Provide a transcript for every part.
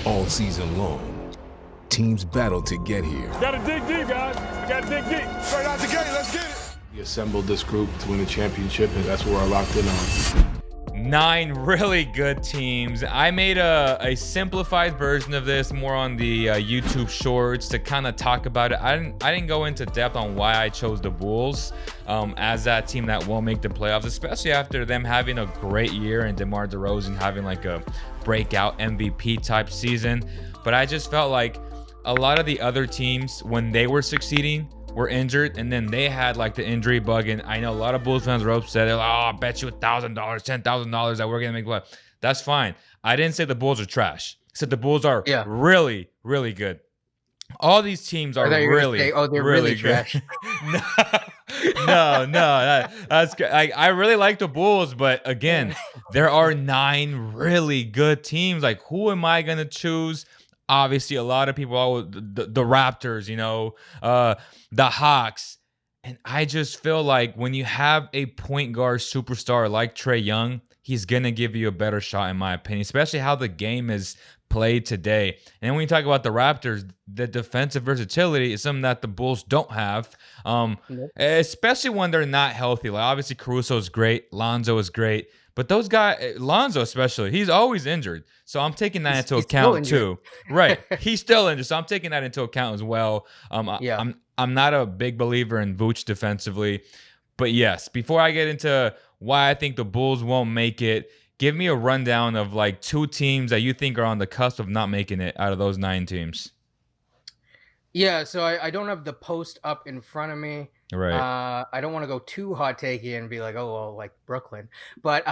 All season long, teams battle to get here. Gotta dig deep, guys. Gotta dig deep. Straight out the gate, let's get it. We assembled this group to win the championship, and that's what we're locked in on. 9 really good teams. I made a simplified version of this more on the YouTube shorts to kind of talk about it. I didn't go into depth on why I chose the Bulls as that team that will make the playoffs, especially after them having a great year and DeMar DeRozan having like a breakout MVP type season. But I just felt like a lot of the other teams, when they were succeeding, were injured, and then they had like the injury bug. And I know a lot of Bulls fans were upset. They're like, "Oh, I bet you $1,000, $10,000 that we're gonna make blood." That's fine. I didn't say the Bulls are trash. I said the Bulls are really, really good. All these teams are really, they're really trash. no, that's good. I really like the Bulls, but again, there are 9 really good teams. Like, who am I gonna choose? Obviously, a lot of people, the Raptors, the Hawks. And I just feel like when you have a point guard superstar like Trae Young, he's going to give you a better shot, in my opinion, especially how the game is played today. And then when you talk about the Raptors, the defensive versatility is something that the Bulls don't have, especially when they're not healthy. Like, obviously, Caruso is great. Lonzo is great. But those guys, Lonzo especially, he's always injured. So I'm taking that into account too. Right. He's still injured. So I'm taking that into account as well. I'm not a big believer in Vooch defensively. But yes, before I get into why I think the Bulls won't make it, give me a rundown of like 2 teams that you think are on the cusp of not making it out of those 9 teams. Yeah, so I don't have the post up in front of me. Right. I don't want to go too hot takey and be like, oh, well, like Brooklyn, but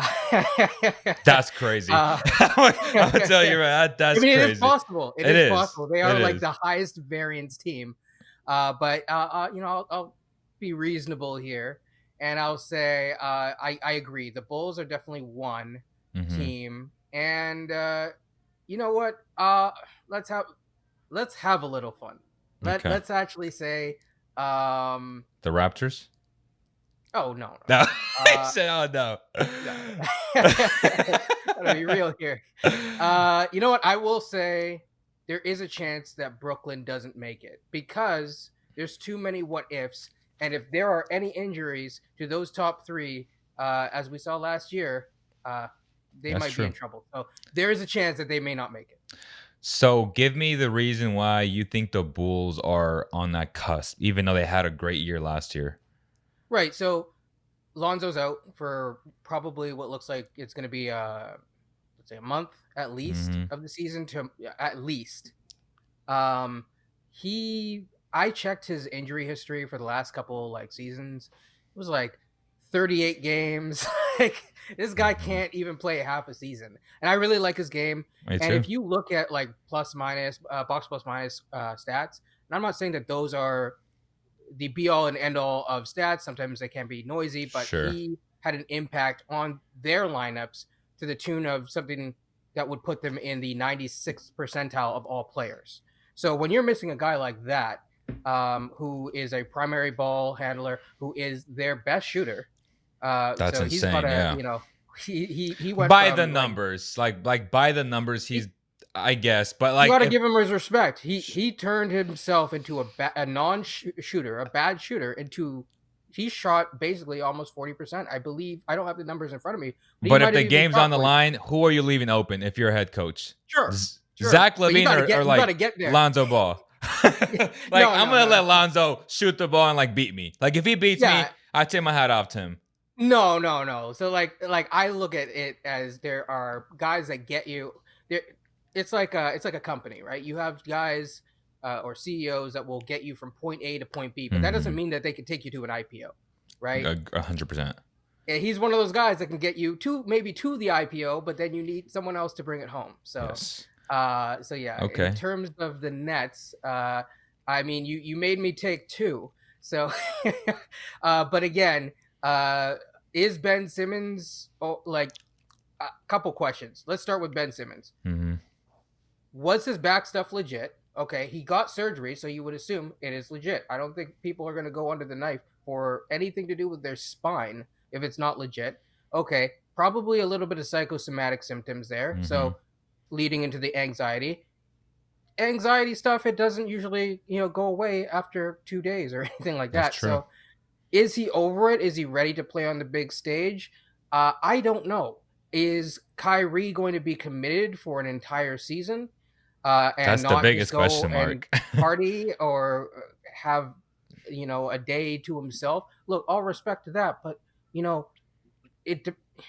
that's crazy. I'll tell you right. That's crazy. It is possible. It is possible. They are like the highest variance team. But I'll be reasonable here, and I'll say I agree. The Bulls are definitely one team, and you know what? Let's have a little fun. Let's actually say the Raptors. Oh no! I said, oh no. Gotta be real here. You know what? I will say there is a chance that Brooklyn doesn't make it because there's too many what ifs, and if there are any injuries to those top 3, as we saw last year, they might be in trouble. So there is a chance that they may not make it. So give me the reason why you think the Bulls are on that cusp, even though they had a great year last year. Right. So Lonzo's out for probably what looks like it's going to be, let's say, a month at least of the season, to at least. I checked his injury history for the last couple seasons. It was like 38 games. Like, this guy can't even play half a season. And I really like his game. If you look at plus minus, box plus minus stats, and I'm not saying that those are the be all and end all of stats. Sometimes they can be noisy, but he had an impact on their lineups to the tune of something that would put them in the 96th percentile of all players. So when you're missing a guy like that, who is a primary ball handler, who is their best shooter, that's so insane. He's got he went by from, the numbers, like by the numbers. He's, I guess, but you got to give him his respect. He turned himself into a non-shooter, a bad shooter, into he shot basically almost 40%. I believe. I don't have the numbers in front of me. But if the game's on the line, who are you leaving open if you're a head coach? Sure. Zach LaVine or Lonzo Ball? I'm gonna let Lonzo shoot the ball and beat me. Like, if he beats me, I take my hat off to him. No. So I look at it as there are guys that get you there. It's like a company, right? You have guys or CEOs that will get you from point A to point B, but that doesn't mean that they can take you to an IPO, right? 100%. And he's one of those guys that can get you maybe to the IPO, but then you need someone else to bring it home. So, yes. Okay. In terms of the Nets, I mean, you made me take 2. So, but again, is Ben Simmons a couple questions? Let's start with Ben Simmons. Was his back stuff legit? Okay, he got surgery, so you would assume it is legit. I don't think people are going to go under the knife for anything to do with their spine if it's not legit. Okay, probably a little bit of psychosomatic symptoms there, so leading into the anxiety. anxiety stuff, it doesn't usually, go away after 2 days or anything like That's that. true. So is he over it? Is he ready to play on the big stage? I don't know. Is Kyrie going to be committed for an entire season? And That's the not just biggest go question and mark. party or have, a day to himself? Look, all respect to that, but it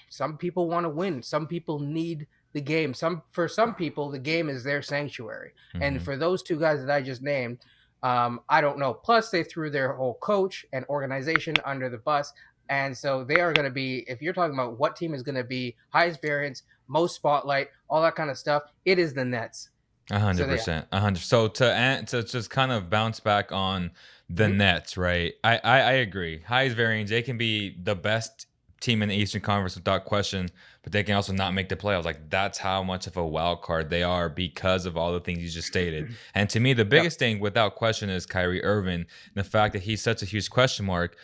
some people want to win. Some people need the game. For some people, the game is their sanctuary. And for those two guys that I just named, I don't know. Plus, they threw their whole coach and organization under the bus. And so they are going to be, if you're talking about what team is going to be highest variance, most spotlight, all that kind of stuff, it is the Nets. 100%. 100. So to just kind of bounce back on the Nets, right? I agree. Highest variance, they can be the best team in the Eastern Conference without question, but they can also not make the playoffs. Like, that's how much of a wild card they are because of all the things you just stated. And to me, the biggest thing without question is Kyrie Irving, and the fact that he's such a huge question mark.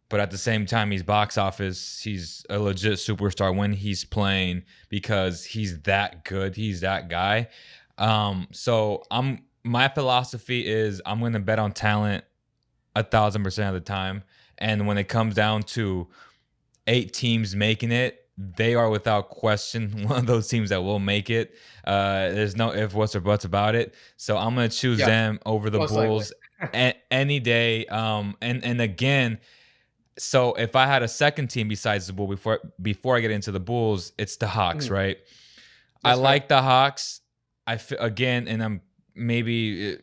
But at the same time, he's box office. He's a legit superstar when he's playing because he's that good. He's that guy. So my philosophy is I'm going to bet on talent 1,000% of the time. And when it comes down to 8 teams making it, they are without question one of those teams that will make it. There's no if, what's, or buts about it. So I'm going to choose them over the Bulls any day. And again, so if I had a second team besides the Bulls before I get into the Bulls, it's the Hawks, right? I like the Hawks. Again, and I'm maybe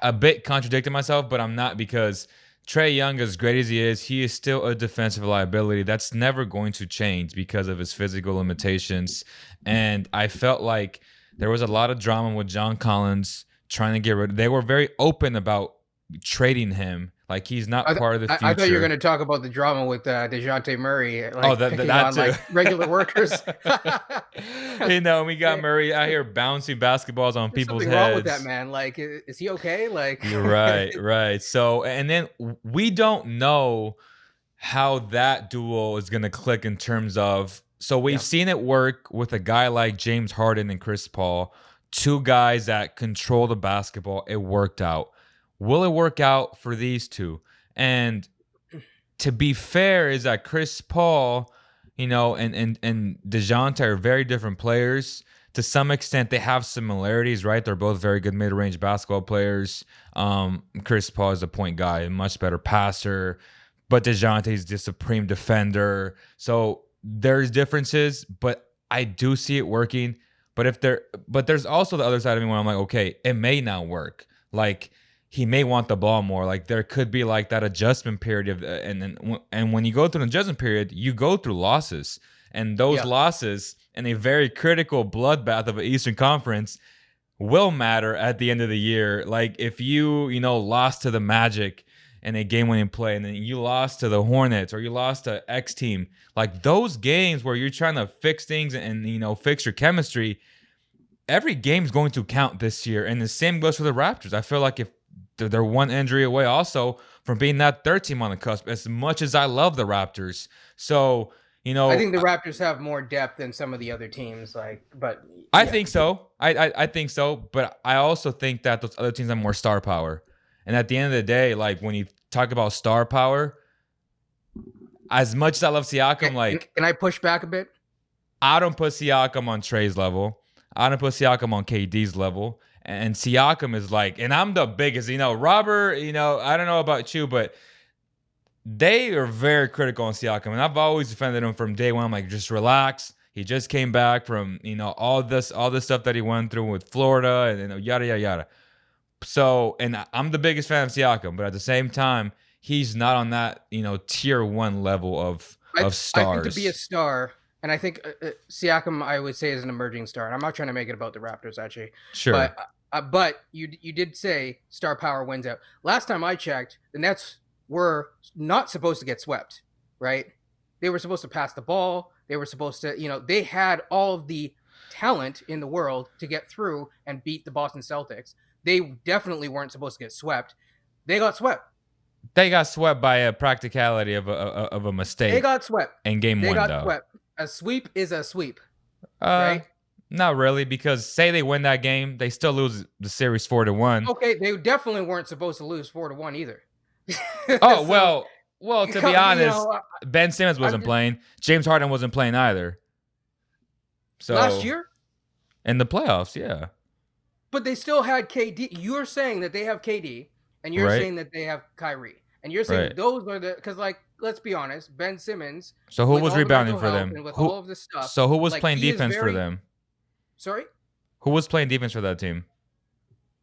a bit contradicting myself, but I'm not, because Trae Young, as great as he is still a defensive liability. That's never going to change because of his physical limitations. And I felt like there was a lot of drama with John Collins trying to get rid of. They were very open about trading him. Like, he's not part of the future. I thought you were going to talk about the drama with DeJounte Murray. Like, that on, too. like, regular workers. We got Murray out here bouncing basketballs on people's heads. Something wrong with that man. Like, is he okay? Like, you're right. So, and then we don't know how that duo is going to click in terms of. So we've seen it work with a guy like James Harden and Chris Paul, 2 guys that control the basketball. It worked out. Will it work out for these two? And to be fair, is that Chris Paul, and DeJounte are very different players. To some extent, they have similarities, right? They're both very good mid-range basketball players. Chris Paul is a point guy, a much better passer, but DeJounte is the supreme defender. So there's differences, but I do see it working. But there's also the other side of me where I'm like, okay, it may not work. Like, he may want the ball more. Like, there could be like that adjustment period and when you go through an adjustment period, you go through losses, and those losses in a very critical bloodbath of an Eastern Conference will matter at the end of the year. Like, if you lost to the Magic in a game-winning play, and then you lost to the Hornets or you lost to X team, like those games where you're trying to fix things and fix your chemistry, every game's going to count this year. And the same goes for the Raptors. I feel like if they're one injury away also from being that 3rd team on the cusp, as much as I love the Raptors. So, I think the Raptors have more depth than some of the other teams. I think so. I think so. But I also think that those other teams have more star power. And at the end of the day, like, when you talk about star power, as much as I love Siakam, can I push back a bit? I don't put Siakam on Trae's level. I don't put Siakam on KD's level. And Siakam is like, and I'm the biggest, Robert, I don't know about you, but they are very critical on Siakam. And I've always defended him from day one. I'm like, just relax. He just came back from, all this stuff that he went through with Florida and yada, yada, yada. So, and I'm the biggest fan of Siakam, but at the same time, he's not on that, tier 1 level of stars. I think to be a star, and I think Siakam, I would say, is an emerging star. And I'm not trying to make it about the Raptors, actually. Sure. But you did say star power wins out. Last time I checked, the Nets were not supposed to get swept, right? They were supposed to pass the ball. They were supposed to, they had all of the talent in the world to get through and beat the Boston Celtics. They definitely weren't supposed to get swept. They got swept. They got swept by a practicality of a mistake. They got swept. In game 1, though. Swept. A sweep is a sweep, right? Not really, because say they win that game, they still lose the series 4-1. Okay, they definitely weren't supposed to lose 4-1 either. Oh, So, well, to be honest, you know, Ben Simmons wasn't playing. James Harden wasn't playing either. So last year? In the playoffs, yeah. But they still had KD. You're saying that they have KD, and you're saying that they have Kyrie. And you're saying those are the, because, like, let's be honest, Ben Simmons. So who was rebounding for them? With all of this stuff. So who was like, playing defense for them? Sorry? Who was playing defense for that team?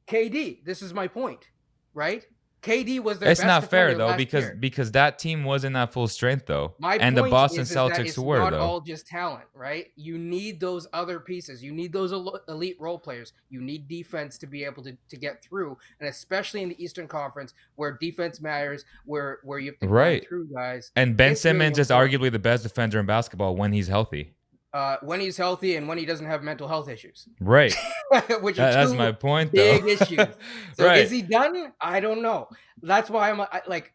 KD. This is my point, right? KD was their It's best not fair though, year. because that team wasn't at full strength though. And the Boston is Celtics that it's were not though. all just talent, right? You need those other pieces. You need those elite role players. You need defense to be able to get through, and especially in the Eastern Conference where defense matters, where you have to get through guys. And Ben Simmons is arguably the best defender in basketball when he's healthy. When he's healthy and when he doesn't have mental health issues. Right. Which are that's my point, though. Big issues. So is he done? I don't know. That's why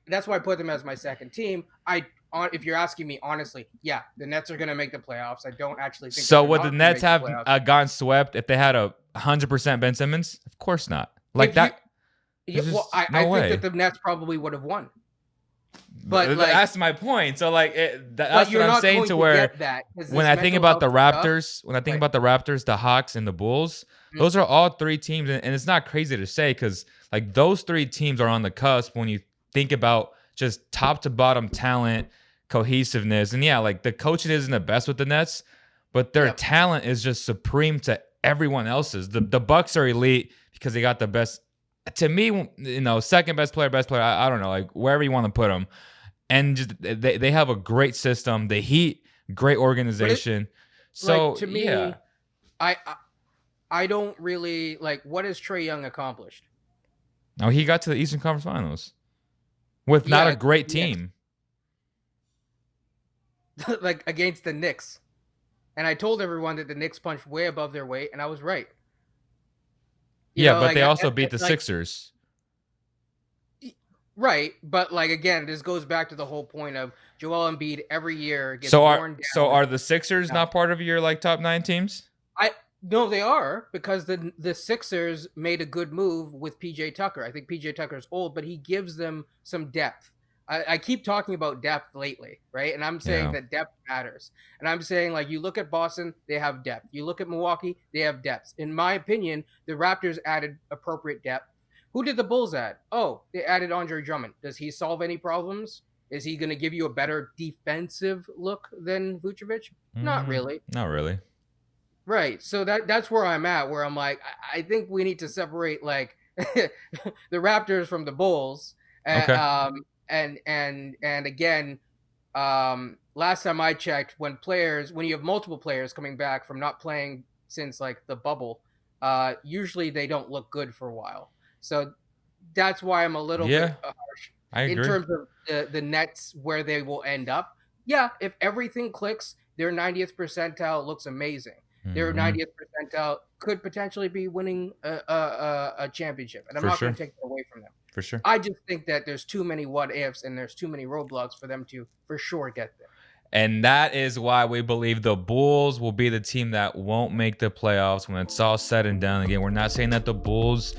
that's why I put them as my second team. If you're asking me honestly, yeah, the Nets are going to make the playoffs. I don't actually think so. Would the Nets have gone swept if they had 100% Ben Simmons? Of course not. Like if that. I think that the Nets probably would have won. But that's my point. So that's what I'm saying. To where when I think about the Raptors, the Hawks, and the Bulls, those are all three teams, and it's not crazy to say because those three teams are on the cusp when you think about just top to bottom talent, cohesiveness, and the coaching isn't the best with the Nets, but their talent is just supreme to everyone else's. The Bucks are elite because they got the best. To me, second best player. I don't know, wherever you want to put them. And just, they have a great system. The Heat, great organization. So to me, I don't really what has Trae Young accomplished? Oh, he got to the Eastern Conference Finals with not a great team. Against the Knicks. And I told everyone that the Knicks punched way above their weight, and I was right. But they also beat the Sixers. Right, but again, this goes back to the whole point of Joel Embiid every year gets worn down. So are the Sixers not part of your top 9 teams? No, they are, because the Sixers made a good move with PJ Tucker. I think PJ Tucker's old, but he gives them some depth. I keep talking about depth lately, right? And I'm saying that depth matters. And I'm saying you look at Boston, they have depth. You look at Milwaukee, they have depth. In my opinion, the Raptors added appropriate depth. Who did the Bulls add? Oh, they added Andre Drummond. Does he solve any problems? Is he going to give you a better defensive look than Vucevic? Not really. Not really. Right. So that's where I'm at, where I'm I think we need to separate the Raptors from the Bulls. Okay. And again, last time I checked, when you have multiple players coming back from not playing since the bubble, usually they don't look good for a while. So that's why I'm a little bit harsh in terms of the Nets, where they will end up. Yeah, if everything clicks, their 90th percentile looks amazing. Their 90th percentile could potentially be winning a championship, and I'm not going to take it away from them. For sure. I just think that there's too many what ifs and there's too many roadblocks for them to for sure get there. And that is why we believe the Bulls will be the team that won't make the playoffs when it's all said and done. Again, we're not saying that the Bulls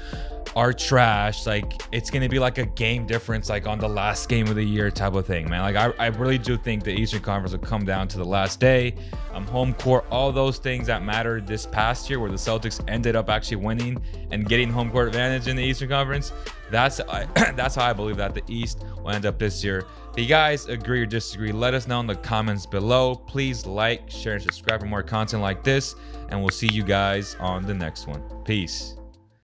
are trash. It's going to be a game difference, on the last game of the year type of thing, man. I really do think the Eastern Conference will come down to the last day. Home court, all those things that mattered this past year, where the Celtics ended up actually winning and getting home court advantage in the Eastern Conference. That's how I believe that the East will end up this year. If you guys agree or disagree, let us know in the comments below. Please like, share, and subscribe for more content like this, and we'll see you guys on the next one. Peace.